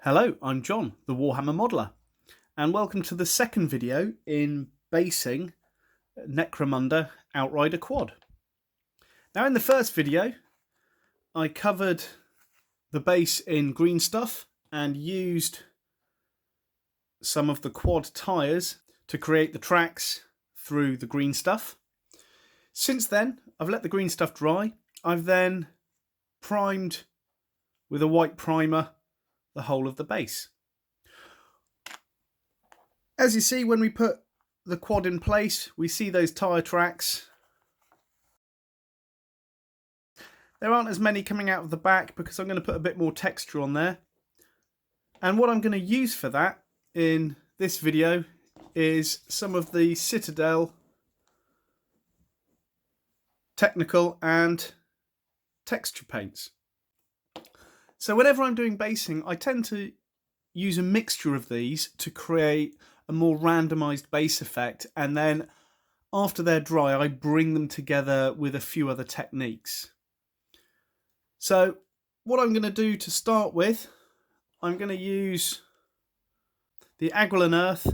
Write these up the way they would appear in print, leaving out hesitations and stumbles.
Hello, I'm John, the Warhammer Modeler, and welcome to the second video in basing Necromunda Outrider Quad. Now in the first video, I covered the base in green stuff and used some of the quad tyres to create the tracks through the green stuff. Since then, I've let the green stuff dry. I've then primed with a white primer the whole of the base. As you see, when we put the quad in place, we see those tyre tracks. There aren't as many coming out of the back because I'm going to put a bit more texture on there. And what I'm going to use for that in this video is some of the Citadel technical and texture paints. So whenever I'm doing basing, I tend to use a mixture of these to create a more randomized base effect, and then after they're dry I bring them together with a few other techniques. So what I'm going to do to start with, I'm going to use the Aguilan Earth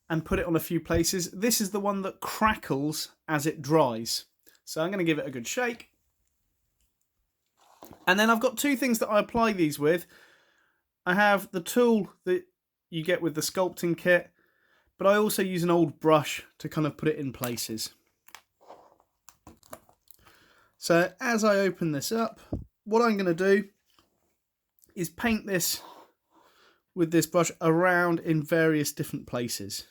and put it on a few places. This is the one that crackles as it dries, so I'm going to give it a good shake. And then I've got two things that I apply these with. I have the tool that you get with the sculpting kit, but I also use an old brush to kind of put it in places. So as I open this up, what I'm going to do is paint this with this brush around in various different places.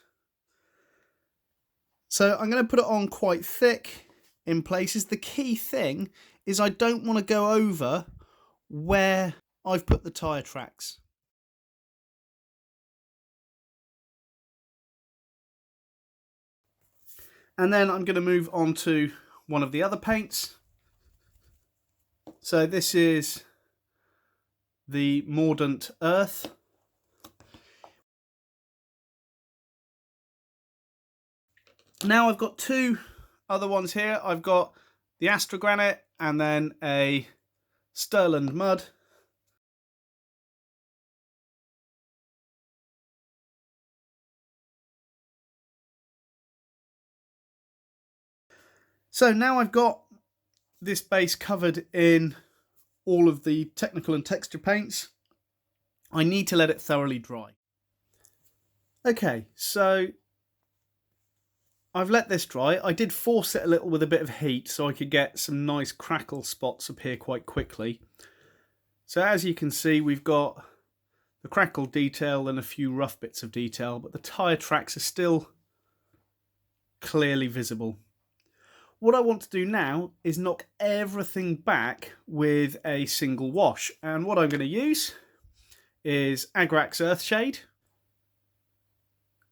So I'm going to put it on quite thick in places. The key thing is I don't want to go over where I've put the tyre tracks. And then I'm going to move on to one of the other paints. So this is the Mordant Earth. Now I've got two other ones here. I've got the Astrogranite and then a Stirland Mud. So now I've got this base covered in all of the technical and texture paints. I need to let it thoroughly dry. Okay, so I've let this dry. I did force it a little with a bit of heat so I could get some nice crackle spots appear quite quickly. So as you can see, we've got the crackle detail and a few rough bits of detail, but the tyre tracks are still clearly visible. What I want to do now is knock everything back with a single wash, and what I'm going to use is Agrax Earthshade.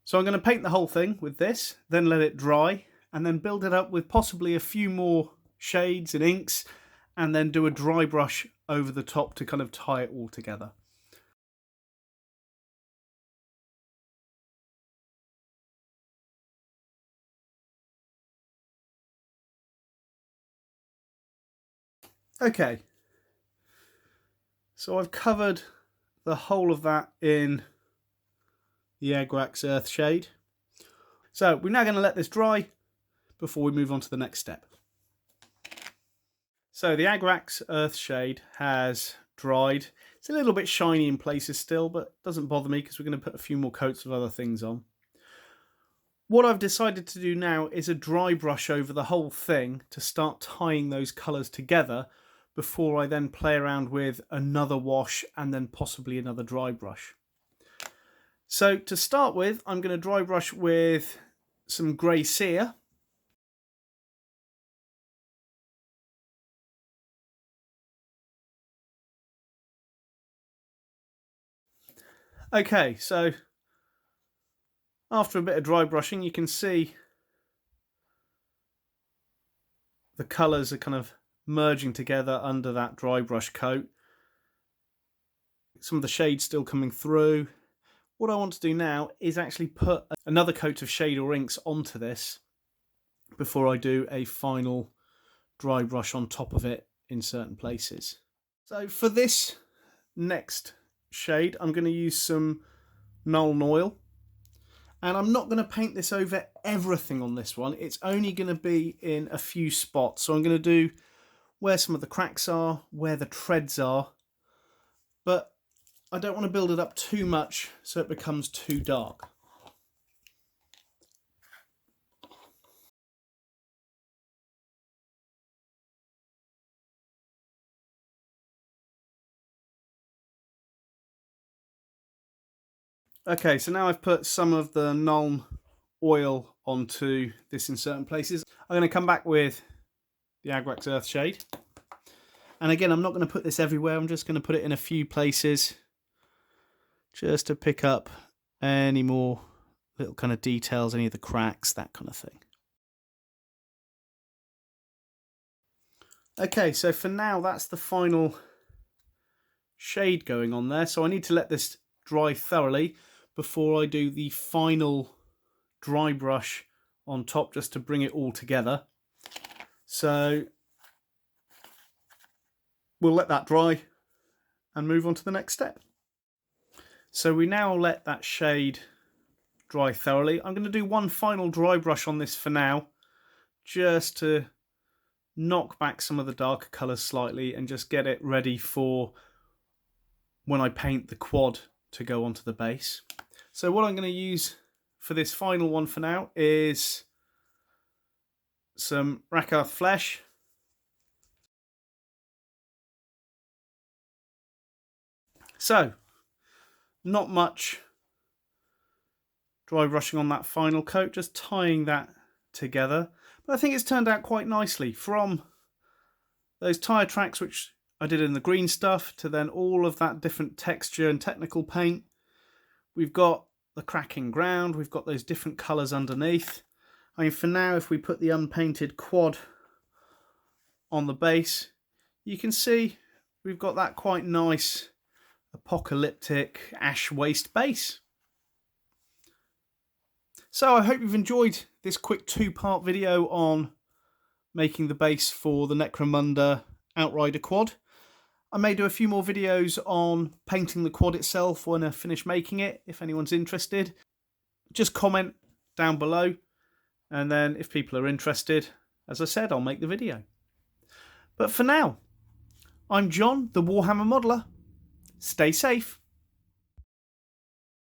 So I'm going to paint the whole thing with this, then let it dry, and then build it up with possibly a few more shades and inks, and then do a dry brush over the top to kind of tie it all together. Okay, so I've covered the whole of that in the Agrax Earthshade. So we're now going to let this dry before we move on to the next step. So the Agrax Earthshade has dried. It's a little bit shiny in places still, but it doesn't bother me because we're going to put a few more coats of other things on. What I've decided to do now is a dry brush over the whole thing to start tying those colours together before I then play around with another wash and then possibly another dry brush. So to start with, I'm going to dry brush with some grey cere. Okay, so after a bit of dry brushing, you can see the colours are kind of merging together under that dry brush coat. Some of the shades still coming through. What I want to do now is actually put another coat of shade or inks onto this before I do a final dry brush on top of it in certain places. So for this next shade, I'm going to use some Nuln Oil. And I'm not going to paint this over everything on this one. It's only going to be in a few spots. So I'm going to do where some of the cracks are, where the treads are. But I don't want to build it up too much so it becomes too dark. Okay, so now I've put some of the Nuln Oil onto this in certain places. I'm going to come back with the Agrax Earth shade. And again, I'm not going to put this everywhere. I'm just going to put it in a few places just to pick up any more little kind of details, any of the cracks, that kind of thing. Okay, so for now, that's the final shade going on there. So I need to let this dry thoroughly before I do the final dry brush on top, just to bring it all together. So we'll let that dry and move on to the next step. So we now let that shade dry thoroughly. I'm going to do one final dry brush on this for now, just to knock back some of the darker colours slightly and just get it ready for when I paint the quad to go onto the base. So what I'm going to use for this final one for now is some Rakarth Flesh. So, not much dry brushing on that final coat, just tying that together. But I think it's turned out quite nicely, from those tyre tracks which I did in the green stuff to then all of that different texture and technical paint. We've got the cracking ground, we've got those different colours underneath. I mean, for now, if we put the unpainted quad on the base, you can see we've got that quite nice apocalyptic ash waste base. So I hope you've enjoyed this quick two-part video on making the base for the Necromunda Outrider quad. I may do a few more videos on painting the quad itself when I finish making it, if anyone's interested. Just comment down below, and then if people are interested, as I said, I'll make the video. But for now, I'm John, the Warhammer Modeler. Stay safe.